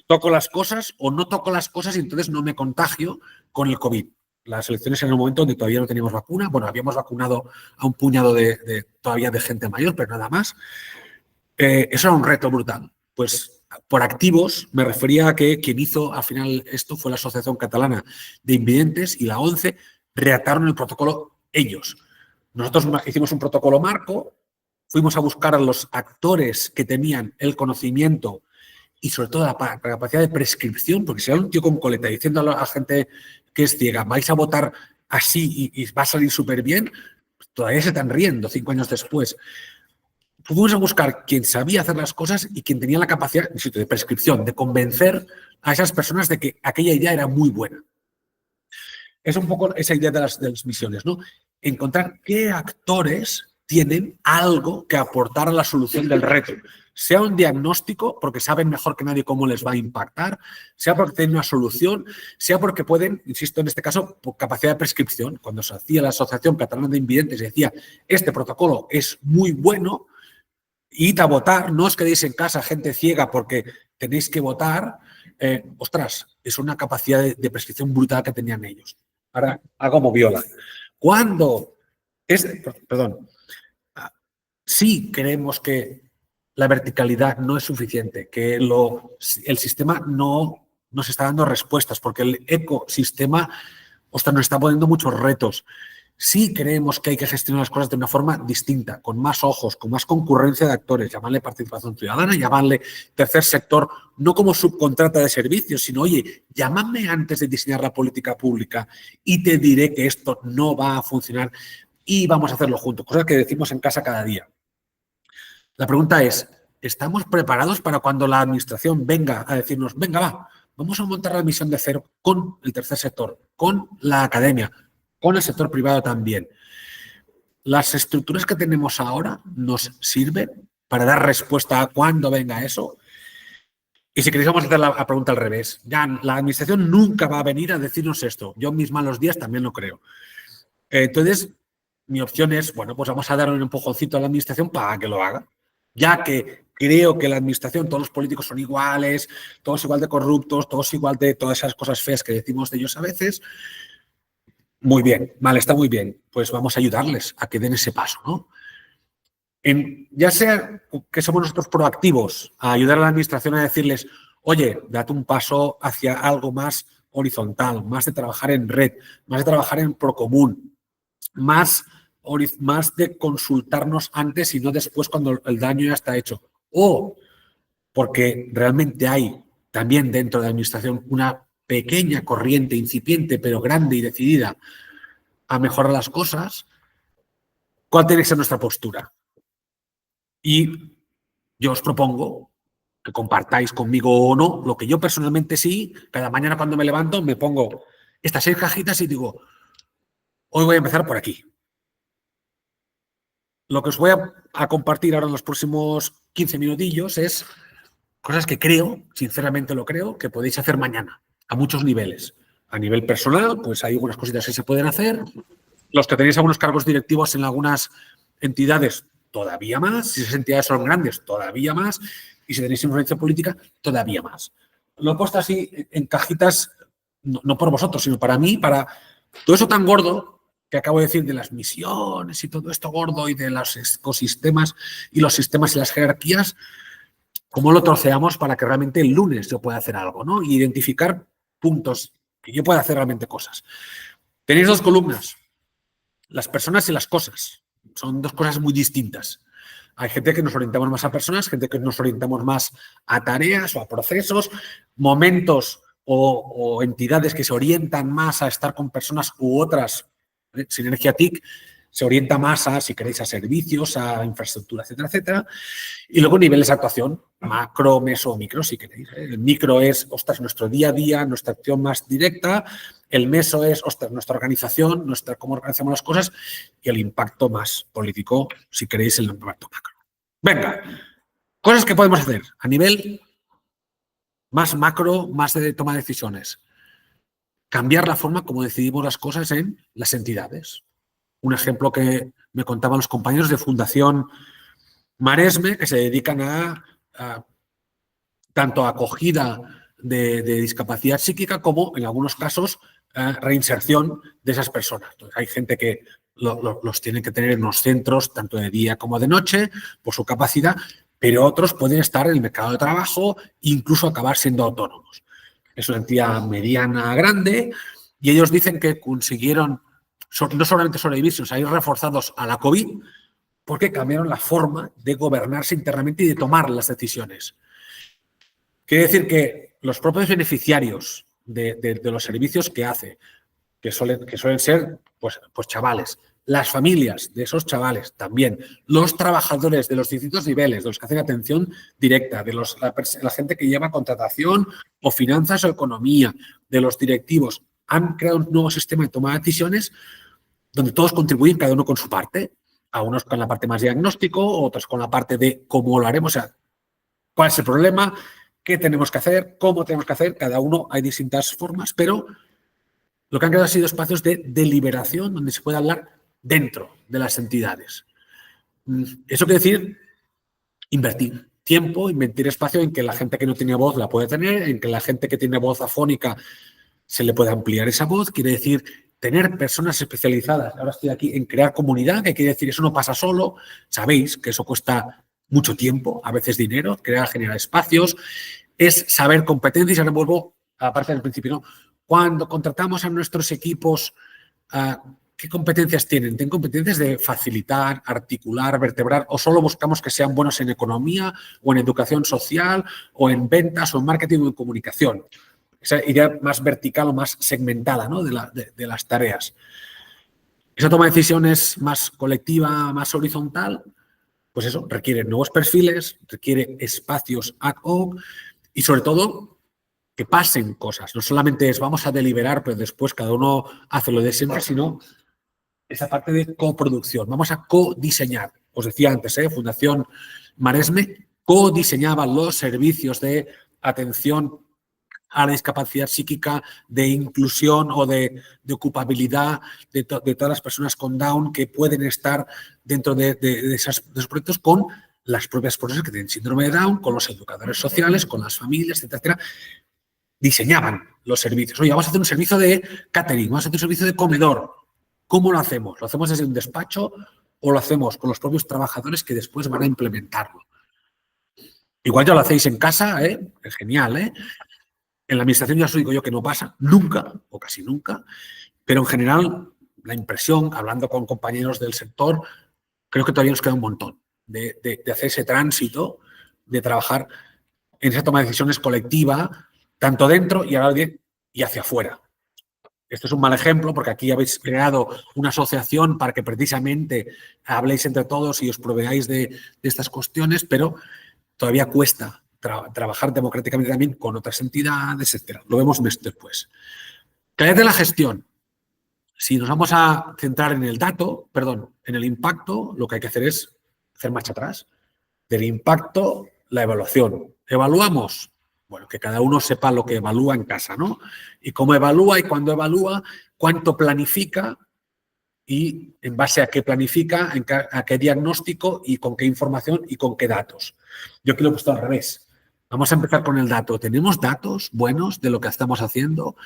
toco las cosas, o no toco las cosas y entonces no me contagio con el COVID. Las elecciones en el momento donde todavía no teníamos vacuna. Bueno, habíamos vacunado a un puñado todavía de gente mayor, pero nada más. Eso era un reto brutal. Pues por activos me refería a que quien hizo al final esto fue la Asociación Catalana de Invidentes y la ONCE redactaron el protocolo ellos. Nosotros hicimos un protocolo marco, fuimos a buscar a los actores que tenían el conocimiento y sobre todo la capacidad de prescripción, porque si hay un tío con coleta diciendo a la gente que es ciega, vais a votar así y va a salir súper bien, todavía se están riendo 5 años después. Fuimos a buscar quien sabía hacer las cosas y quien tenía la capacidad de prescripción, de convencer a esas personas de que aquella idea era muy buena. Es un poco esa idea de las misiones, ¿no? Encontrar qué actores tienen algo que aportar a la solución del reto. Sea un diagnóstico, porque saben mejor que nadie cómo les va a impactar, sea porque tienen una solución, sea porque pueden, insisto en este caso, por capacidad de prescripción. Cuando se hacía la Asociación Catalana de Invidentes y decía, este protocolo es muy bueno, id a votar, no os quedéis en casa, gente ciega, porque tenéis que votar. Ostras, es una capacidad de prescripción brutal que tenían ellos. Ahora, hago moviola. Cuando sí creemos que la verticalidad no es suficiente, que el sistema no nos está dando respuestas, porque el ecosistema, ostras, nos está poniendo muchos retos. Sí creemos que hay que gestionar las cosas de una forma distinta, con más ojos, con más concurrencia de actores, llamarle participación ciudadana, llamarle tercer sector, no como subcontrata de servicios, sino, oye, llámame antes de diseñar la política pública y te diré que esto no va a funcionar y vamos a hacerlo juntos, cosas que decimos en casa cada día. La pregunta es, ¿estamos preparados para cuando la administración venga a decirnos, venga, va, vamos a montar la misión de cero con el tercer sector, con la academia, con el sector privado también? Las estructuras que tenemos ahora nos sirven para dar respuesta a cuando venga eso. Y si queréis vamos a hacer la pregunta al revés. Ya, la administración nunca va a venir a decirnos esto. Yo mis malos días también lo creo. Entonces, mi opción es, bueno, pues vamos a dar un empujoncito a la administración para que lo haga. Ya que creo que la administración, todos los políticos son iguales, todos igual de corruptos, todos igual de todas esas cosas feas que decimos de ellos a veces. Muy bien, vale, está muy bien. Pues vamos a ayudarles a que den ese paso, ¿no? Ya sea que somos nosotros proactivos a ayudar a la administración a decirles, oye, date un paso hacia algo más horizontal, más de trabajar en red, más de trabajar en procomún, más de consultarnos antes y no después cuando el daño ya está hecho. O porque realmente hay también dentro de la administración una pequeña corriente incipiente, pero grande y decidida a mejorar las cosas, ¿cuál tiene que ser nuestra postura? Y yo os propongo que compartáis conmigo o no, lo que yo personalmente sí, cada mañana cuando me levanto me pongo estas 6 cajitas y digo, hoy voy a empezar por aquí. Lo que os voy a compartir ahora en los próximos 15 minutillos es cosas que creo, sinceramente lo creo, que podéis hacer mañana, a muchos niveles. A nivel personal, pues hay algunas cositas que se pueden hacer. Los que tenéis algunos cargos directivos en algunas entidades, todavía más. Si esas entidades son grandes, todavía más. Y si tenéis influencia política, todavía más. lo he puesto así en cajitas, no por vosotros, sino para mí, para todo eso tan gordo que acabo de decir de las misiones y todo esto gordo y de los ecosistemas y los sistemas y las jerarquías, cómo lo troceamos para que realmente el lunes yo pueda hacer algo, ¿no? Y identificar puntos que yo pueda hacer realmente cosas. Tenéis dos columnas, las personas y las cosas. Son dos cosas muy distintas. Hay gente que nos orientamos más a personas, gente que nos orientamos más a tareas o a procesos, momentos o entidades que se orientan más a estar con personas u otras. Sinergia TIC se orienta más a, si queréis, a servicios, a infraestructura, etcétera, etcétera. Y luego niveles de actuación, macro, meso o micro, si queréis. El micro es, ostras, nuestro día a día, nuestra acción más directa. El meso es, ostras, nuestra organización, cómo organizamos las cosas. Y el impacto más político, si queréis, el impacto macro. Venga, cosas que podemos hacer a nivel más macro, más de toma de decisiones. Cambiar la forma como decidimos las cosas en las entidades. Un ejemplo que me contaban los compañeros de Fundación Maresme, que se dedican a tanto a acogida de discapacidad psíquica como, en algunos casos, reinserción de esas personas. Entonces, hay gente que los tiene que tener en unos centros, tanto de día como de noche, por su capacidad, pero otros pueden estar en el mercado de trabajo e incluso acabar siendo autónomos. Es una entidad mediana, grande, y ellos dicen que consiguieron no solamente sobrevivir, sino salir reforzados a la COVID, porque cambiaron la forma de gobernarse internamente y de tomar las decisiones. Quiere decir que los propios beneficiarios de los servicios que hace, que suelen ser pues chavales, las familias de esos chavales también, los trabajadores de los distintos niveles, de los que hacen atención directa, de la gente que lleva contratación o finanzas o economía, de los directivos, han creado un nuevo sistema de toma de decisiones donde todos contribuyen, cada uno con su parte, a unos con la parte más diagnóstico, otros con la parte de cómo lo haremos, o sea, cuál es el problema, qué tenemos que hacer, cómo tenemos que hacer, cada uno hay distintas formas, pero lo que han creado han sido espacios de deliberación donde se puede hablar dentro de las entidades. Eso quiere decir invertir tiempo, invertir espacio en que la gente que no tiene voz la puede tener, en que la gente que tiene voz afónica se le puede ampliar esa voz, quiere decir tener personas especializadas. Ahora estoy aquí en crear comunidad, que quiere decir eso no pasa solo, sabéis que eso cuesta mucho tiempo, a veces dinero, generar espacios, es saber competencias. Ahora vuelvo a la parte del principio, ¿no? Cuando contratamos a nuestros equipos, ¿qué competencias tienen? ¿Tienen competencias de facilitar, articular, vertebrar o solo buscamos que sean buenos en economía o en educación social o en ventas o en marketing o en comunicación? Esa idea más vertical o más segmentada, ¿no? de las tareas. Esa toma de decisiones más colectiva, más horizontal, pues eso, requiere nuevos perfiles, requiere espacios ad hoc y sobre todo que pasen cosas. No solamente es vamos a deliberar, pero después cada uno hace lo de siempre, sino esa parte de coproducción. Vamos a codiseñar. Os decía antes, Fundación Maresme codiseñaba los servicios de atención a la discapacidad psíquica, de inclusión o de ocupabilidad de todas las personas con Down que pueden estar dentro de esos proyectos con las propias personas que tienen síndrome de Down, con los educadores sociales, con las familias, etcétera. Diseñaban los servicios. Oye, vamos a hacer un servicio de catering, vamos a hacer un servicio de comedor. ¿Cómo lo hacemos? ¿Lo hacemos desde un despacho o lo hacemos con los propios trabajadores que después van a implementarlo? Igual ya lo hacéis en casa, es genial, En la administración ya os digo yo que no pasa nunca o casi nunca, pero en general la impresión, hablando con compañeros del sector, creo que todavía nos queda un montón de hacer ese tránsito, de trabajar en esa toma de decisiones colectiva, tanto dentro y ahora bien y hacia afuera. Esto es un mal ejemplo porque aquí habéis creado una asociación para que precisamente habléis entre todos y os proveáis de estas cuestiones, pero todavía cuesta trabajar democráticamente también con otras entidades, etcétera. Lo vemos después. Calidad de la gestión. Si nos vamos a centrar en el en el impacto, lo que hay que hacer es hacer marcha atrás. Del impacto, la evaluación. ¿Evaluamos? Bueno, que cada uno sepa lo que evalúa en casa, ¿no? Y cómo evalúa y cuándo evalúa, cuánto planifica y en base a qué planifica, a qué diagnóstico y con qué información y con qué datos. Yo aquí lo he puesto al revés. Vamos a empezar con el dato. ¿Tenemos datos buenos de lo que estamos haciendo?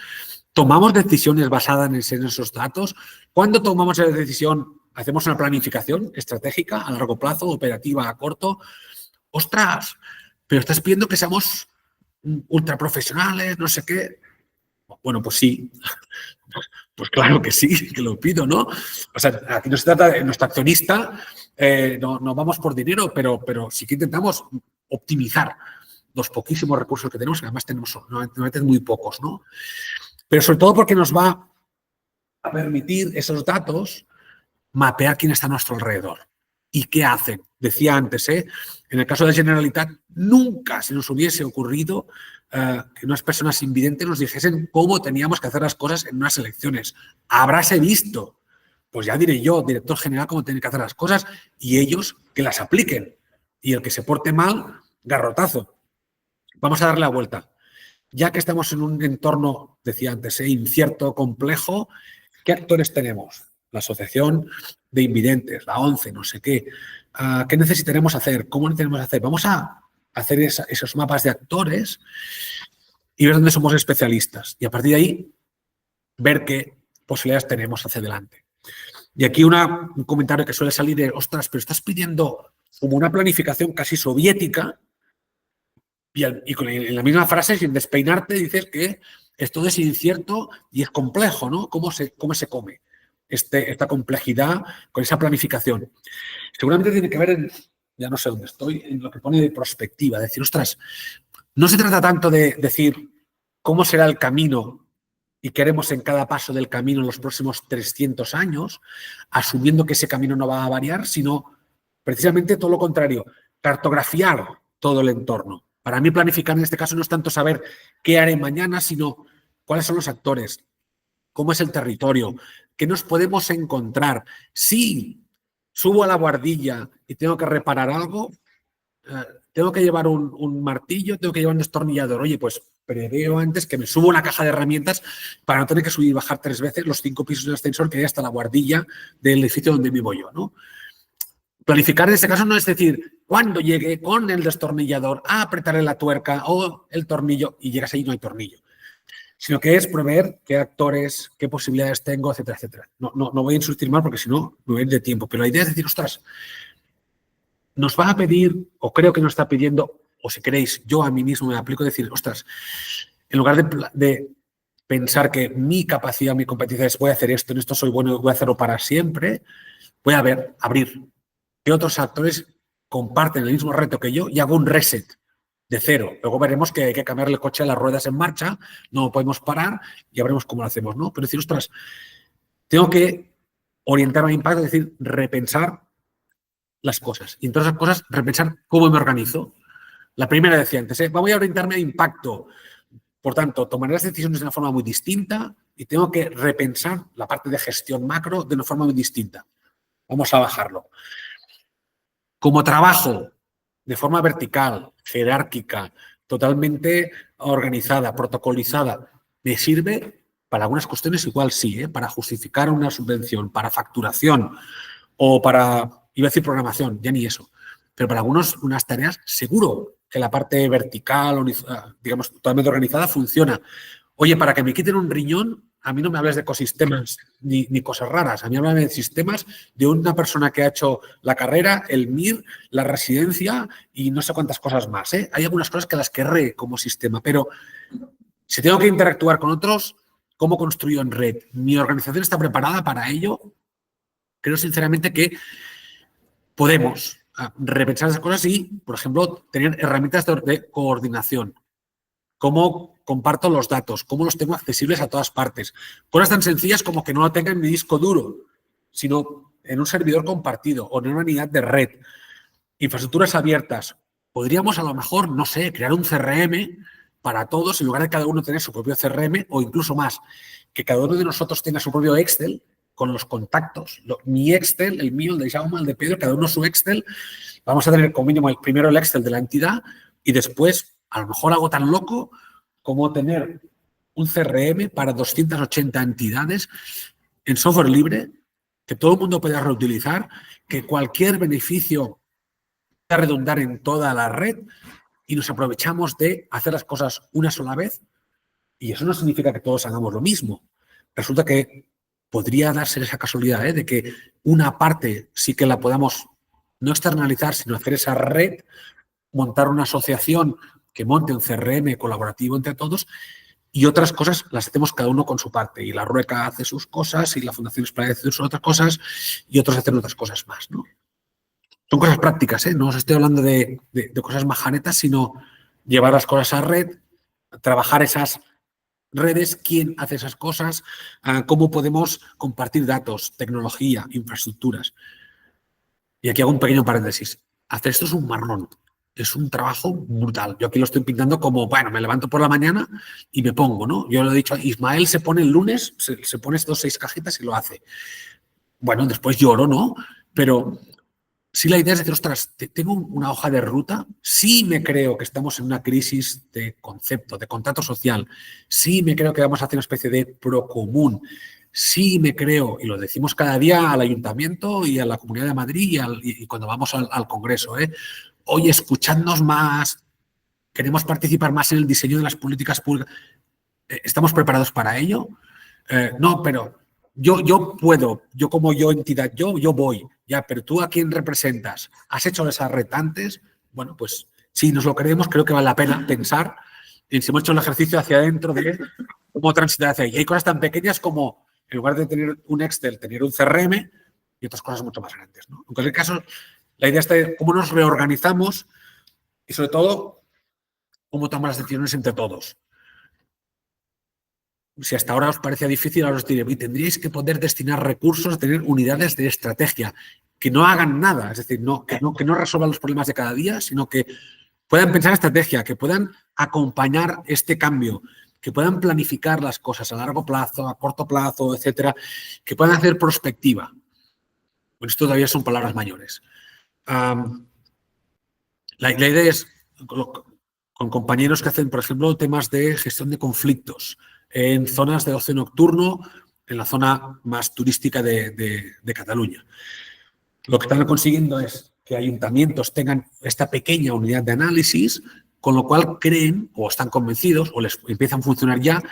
¿Tomamos decisiones basadas en esos datos? ¿Cuándo tomamos esa decisión? ¿Hacemos una planificación estratégica a largo plazo, operativa a corto? ¡Ostras! Pero estás pidiendo que seamos ultra profesionales, no sé qué. Bueno, pues sí. Pues claro que sí, que lo pido, ¿no? O sea, aquí no se trata de nuestro accionista, no vamos por dinero, pero sí que intentamos optimizar los poquísimos recursos que tenemos, que además tenemos normalmente muy pocos, ¿no? Pero sobre todo porque nos va a permitir esos datos mapear quién está a nuestro alrededor y qué hacen. Decía antes, en el caso de Generalitat, nunca se nos hubiese ocurrido que unas personas invidentes nos dijesen cómo teníamos que hacer las cosas en unas elecciones. Habráse visto, pues ya diré yo, director general, cómo tienen que hacer las cosas y ellos que las apliquen. Y el que se porte mal, garrotazo. Vamos a darle la vuelta. Ya que estamos en un entorno, decía antes, incierto, complejo, ¿qué actores tenemos? La Asociación de Invidentes, la ONCE, no sé qué. ¿Qué necesitaremos hacer? ¿Cómo necesitaremos hacer? Vamos a hacer esos mapas de actores y ver dónde somos especialistas. Y a partir de ahí, ver qué posibilidades tenemos hacia adelante. Y aquí un comentario que suele salir de, ostras, pero estás pidiendo como una planificación casi soviética y en la misma frase, sin despeinarte, dices que esto es incierto y es complejo, ¿no? ¿Cómo se come esta complejidad con esa planificación? Seguramente tiene que ver ya no sé dónde estoy, en lo que pone de prospectiva. Decir, ostras, no se trata tanto de decir cómo será el camino y queremos en cada paso del camino en los próximos 300 años, asumiendo que ese camino no va a variar, sino precisamente todo lo contrario, cartografiar todo el entorno. Para mí planificar en este caso no es tanto saber qué haré mañana, sino cuáles son los actores, cómo es el territorio, qué nos podemos encontrar. Si subo a la guardilla y tengo que reparar algo, tengo que llevar un martillo, tengo que llevar un destornillador. Oye, pues preveo antes que me subo una caja de herramientas para no tener que subir y bajar 3 veces los 5 pisos del ascensor que hay hasta la guardilla del edificio donde vivo yo, ¿no? Planificar en este caso no es decir, cuando llegue con el destornillador a apretarle la tuerca o el tornillo y llegas ahí y no hay tornillo, sino que es prever qué actores, qué posibilidades tengo, etcétera, etcétera. No voy a insistir más porque si no me voy a ir de tiempo, pero la idea es decir, ostras, nos va a pedir, o creo que nos está pidiendo, o si queréis, yo a mí mismo me aplico decir, ostras, en lugar de pensar que mi capacidad, mi competencia es voy a hacer esto, en esto soy bueno y voy a hacerlo para siempre, voy a abrir qué otros actores comparten el mismo reto que yo y hago un reset de cero. Luego veremos que hay que cambiarle el coche a las ruedas en marcha, no podemos parar y ya veremos cómo lo hacemos, ¿no? Pero decir, ostras, tengo que orientarme a impacto, es decir, repensar las cosas. Y en todas esas cosas, repensar cómo me organizo. La primera decía antes, voy a orientarme a impacto. Por tanto, tomaré las decisiones de una forma muy distinta y tengo que repensar la parte de gestión macro de una forma muy distinta. Vamos a bajarlo. Como trabajo de forma vertical, jerárquica, totalmente organizada, protocolizada, me sirve para algunas cuestiones igual sí, para justificar una subvención, para facturación o para, iba a decir programación, ya ni eso, pero para unas tareas seguro que la parte vertical, digamos, totalmente organizada funciona. Oye, para que me quiten un riñón, a mí no me hables de ecosistemas ni cosas raras. A mí háblame de sistemas de una persona que ha hecho la carrera, el MIR, la residencia y no sé cuántas cosas más. Hay algunas cosas que las querré como sistema, pero si tengo que interactuar con otros, ¿cómo construyo en red? ¿Mi organización está preparada para ello? Creo sinceramente que podemos repensar esas cosas y, por ejemplo, tener herramientas de coordinación. Cómo comparto los datos, cómo los tengo accesibles a todas partes. Cosas tan sencillas como que no lo tenga en mi disco duro, sino en un servidor compartido o en una unidad de red. Infraestructuras abiertas. Podríamos a lo mejor, no sé, crear un CRM para todos en lugar de cada uno tener su propio CRM o incluso más, que cada uno de nosotros tenga su propio Excel con los contactos. Mi Excel, el mío, el de Jaume, el de Pedro, cada uno su Excel. Vamos a tener como mínimo primero el Excel de la entidad y después a lo mejor algo tan loco como tener un CRM para 280 entidades en software libre, que todo el mundo pueda reutilizar, que cualquier beneficio pueda redundar en toda la red y nos aprovechamos de hacer las cosas una sola vez, y eso no significa que todos hagamos lo mismo. Resulta que podría darse esa casualidad de que una parte sí que la podamos no externalizar, sino hacer esa red, montar una asociación que monte un CRM colaborativo entre todos, y otras cosas las hacemos cada uno con su parte. Y la Rueca hace sus cosas, y la Fundación España hace sus otras cosas, y otros hacen otras cosas más, ¿no? Son cosas prácticas, ¿eh? No os estoy hablando de cosas majanetas, sino llevar las cosas a red, trabajar esas redes, quién hace esas cosas, cómo podemos compartir datos, tecnología, infraestructuras. Y aquí hago un pequeño paréntesis. Hacer esto es un marrón. Es un trabajo brutal. Yo aquí lo estoy pintando como, bueno, me levanto por la mañana y me pongo, ¿no? Yo lo he dicho, Ismael se pone el lunes, se pone estos 6 cajitas y lo hace. Bueno, después lloro, ¿no? Pero sí, la idea es decir, ostras, tengo una hoja de ruta, sí me creo que estamos en una crisis de concepto, de contrato social, sí me creo que vamos a hacer una especie de procomún, sí me creo, y lo decimos cada día al Ayuntamiento y a la Comunidad de Madrid y cuando vamos al Congreso, oye, escuchadnos más, queremos participar más en el diseño de las políticas públicas, ¿estamos preparados para ello? No, pero yo puedo, yo como yo entidad, yo voy, ya, pero tú a quién representas, ¿has hecho esas retantes? Bueno, pues si nos lo creemos, creo que vale la pena pensar en si hemos hecho el ejercicio hacia adentro de cómo transitar hacia ahí. Y hay cosas tan pequeñas como, en lugar de tener un Excel, tener un CRM y otras cosas mucho más grandes, ¿no? En cualquier caso, la idea está de cómo nos reorganizamos y, sobre todo, cómo tomamos las decisiones entre todos. Si hasta ahora os parecía difícil, ahora os diré, y tendríais que poder destinar recursos, tener unidades de estrategia, que no hagan nada, es decir, que no resuelvan los problemas de cada día, sino que puedan pensar estrategia, que puedan acompañar este cambio, que puedan planificar las cosas a largo plazo, a corto plazo, etcétera, que puedan hacer prospectiva. Bueno, esto todavía son palabras mayores. La idea es con compañeros que hacen, por ejemplo, temas de gestión de conflictos en zonas de ocio nocturno, en la zona más turística de Cataluña. Lo que están consiguiendo es que ayuntamientos tengan esta pequeña unidad de análisis, con lo cual creen o están convencidos o les empiezan a funcionar ya,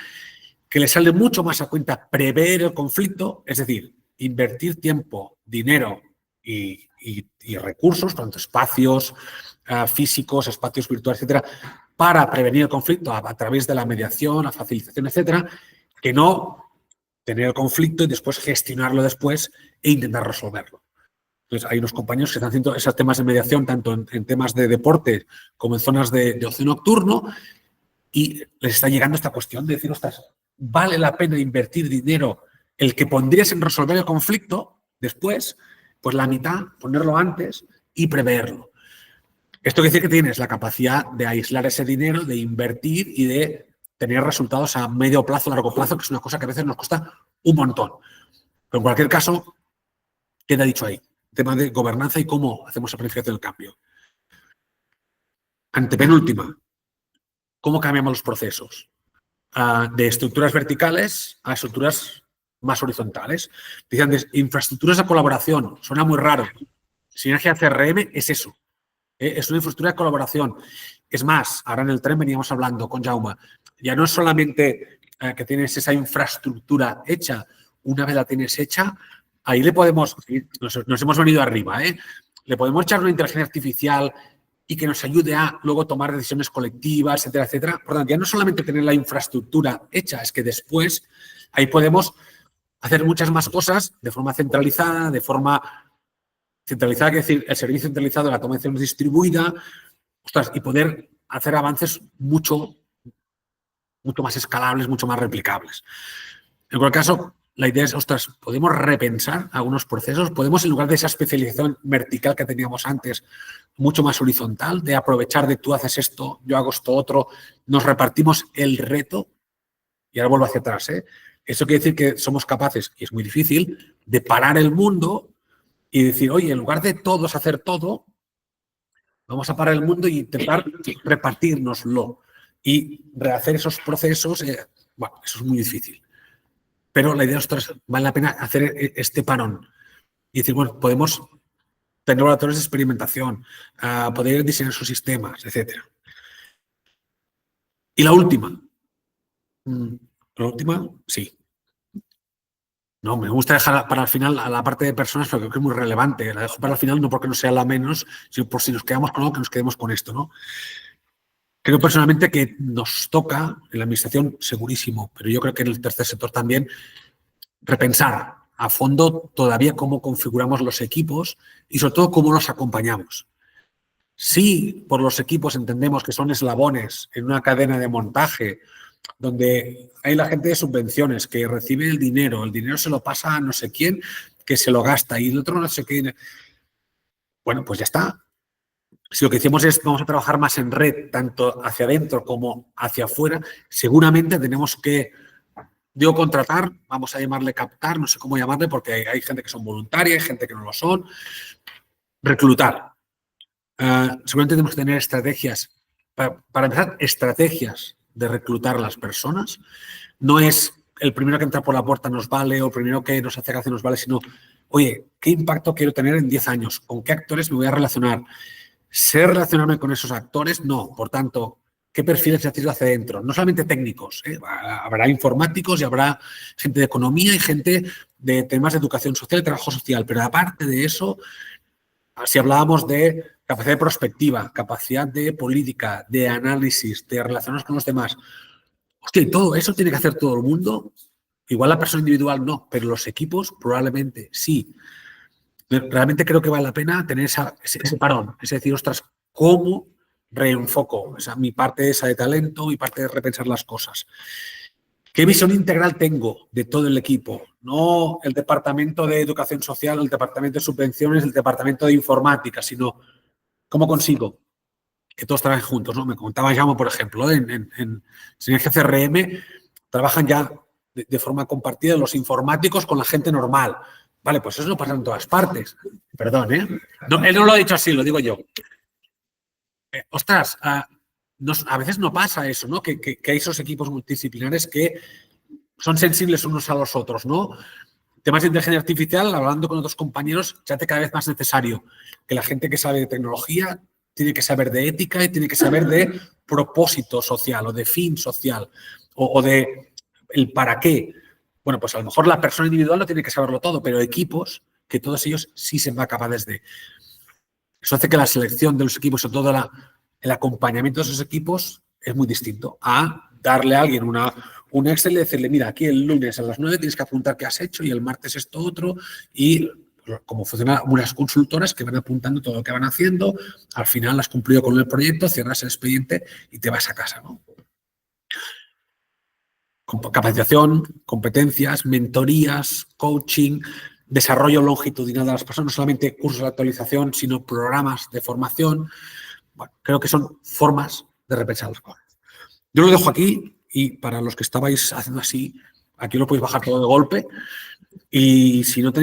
que les sale mucho más a cuenta prever el conflicto, es decir, invertir tiempo, dinero y recursos, tanto espacios físicos, espacios virtuales, etcétera, para prevenir el conflicto a través de la mediación, la facilitación, etcétera, que no tener el conflicto y después gestionarlo después e intentar resolverlo. Entonces, hay unos compañeros que están haciendo esos temas de mediación tanto en temas de deporte como en zonas de ocio nocturno y les está llegando esta cuestión de decir, ostras, ¿vale la pena invertir dinero el que pondrías en resolver el conflicto después? Pues la mitad, ponerlo antes y preverlo. Esto quiere decir que tienes la capacidad de aislar ese dinero, de invertir y de tener resultados a medio plazo, largo plazo, que es una cosa que a veces nos cuesta un montón. Pero en cualquier caso, queda dicho ahí. Tema de gobernanza y cómo hacemos la planificación del cambio. Antepenúltima. ¿Cómo cambiamos los procesos? De estructuras verticales a estructuras más horizontales. Dicen antes, infraestructuras de colaboración. Suena muy raro. Sinergia CRM es eso. Es una infraestructura de colaboración. Es más, ahora en el tren veníamos hablando con Jaume, ya no es solamente que tienes esa infraestructura hecha, una vez la tienes hecha, ahí le podemos, nos hemos venido arriba, le podemos echar una inteligencia artificial y que nos ayude a luego tomar decisiones colectivas, etcétera, etcétera. Por tanto, ya no solamente tener la infraestructura hecha, es que después ahí podemos hacer muchas más cosas de forma centralizada, centralizada, quiere decir, el servicio centralizado, la toma de decisiones distribuida, ostras, y poder hacer avances mucho más escalables, mucho más replicables. En cualquier caso, la idea es, ostras, podemos repensar algunos procesos, podemos, en lugar de esa especialización vertical que teníamos antes, mucho más horizontal, de aprovechar de tú haces esto, yo hago esto otro, nos repartimos el reto, y ahora vuelvo hacia atrás, Eso quiere decir que somos capaces, y es muy difícil, de parar el mundo y decir, oye, en lugar de todos hacer todo, vamos a parar el mundo e intentar repartirnoslo y rehacer esos procesos. Bueno, eso es muy difícil. Pero la idea es, vale la pena hacer este parón y decir, bueno, podemos tener laboratorios de experimentación, poder diseñar sus sistemas, etcétera. Y la última. La última, sí. No, me gusta dejar para el final a la parte de personas porque creo que es muy relevante. La dejo para el final no porque no sea la menos, sino por si nos quedamos con algo, que nos quedemos con esto, ¿no? Creo personalmente que nos toca, en la administración segurísimo, pero yo creo que en el tercer sector también, repensar a fondo todavía cómo configuramos los equipos y sobre todo cómo los acompañamos. Sí, por los equipos entendemos que son eslabones en una cadena de montaje donde hay la gente de subvenciones que recibe el dinero se lo pasa a no sé quién, que se lo gasta y el otro no sé qué. Bueno, pues ya está. Si lo que decimos es vamos a trabajar más en red, tanto hacia adentro como hacia afuera, seguramente tenemos que, digo, contratar, vamos a llamarle captar, no sé cómo llamarle, porque hay gente que son voluntaria, hay gente que no lo son. Reclutar. Seguramente tenemos que tener estrategias, para empezar, estrategias de reclutar a las personas. No es el primero que entra por la puerta nos vale o el primero que nos hace gracia nos vale, sino, oye, ¿qué impacto quiero tener en 10 años? ¿Con qué actores me voy a relacionar? ¿Sé relacionarme con esos actores? No. Por tanto, ¿qué perfiles necesito hacia adentro? No solamente técnicos, habrá informáticos y habrá gente de economía y gente de temas de educación social y trabajo social, pero aparte de eso, si hablábamos de capacidad de prospectiva, capacidad de política, de análisis, de relacionarnos con los demás, hostia, y todo eso tiene que hacer todo el mundo. Igual la persona individual no, pero los equipos probablemente sí. Realmente creo que vale la pena tener ese parón. Es decir, ostras, ¿cómo reenfoco mi parte esa de talento, mi parte de repensar las cosas? ¿Qué visión integral tengo de todo el equipo? No el departamento de educación social, el departamento de subvenciones, el departamento de informática, sino cómo consigo que todos trabajen juntos, ¿no? Me comentaba Jaume, por ejemplo, en Sinergia CRM trabajan ya de forma compartida los informáticos con la gente normal. Vale, pues eso no pasa en todas partes. Perdón, ¿eh? No, él no lo ha dicho así, lo digo yo. Ostras, a veces no pasa eso, ¿no? Que hay esos equipos multidisciplinares que son sensibles unos a los otros, ¿no? Temas de inteligencia artificial, hablando con otros compañeros, se hace cada vez más necesario que la gente que sabe de tecnología tiene que saber de ética y tiene que saber de propósito social o de fin social o de el para qué. Bueno, pues a lo mejor la persona individual no tiene que saberlo todo, pero equipos que todos ellos sí se van capaces de. Eso hace que la selección de los equipos, sobre todo el acompañamiento de esos equipos, es muy distinto a darle a alguien un Excel y decirle, mira, aquí el lunes a las 9 tienes que apuntar qué has hecho y el martes esto otro y como funcionan unas consultoras que van apuntando todo lo que van haciendo, al final has cumplido con el proyecto, cierras el expediente y te vas a casa, ¿no? Capacitación, competencias, mentorías, coaching, desarrollo longitudinal de las personas, no solamente cursos de actualización, sino programas de formación. Bueno, creo que son formas de repensar las cosas. Yo lo dejo aquí y para los que estabais haciendo así, aquí lo podéis bajar todo de golpe y si no tenéis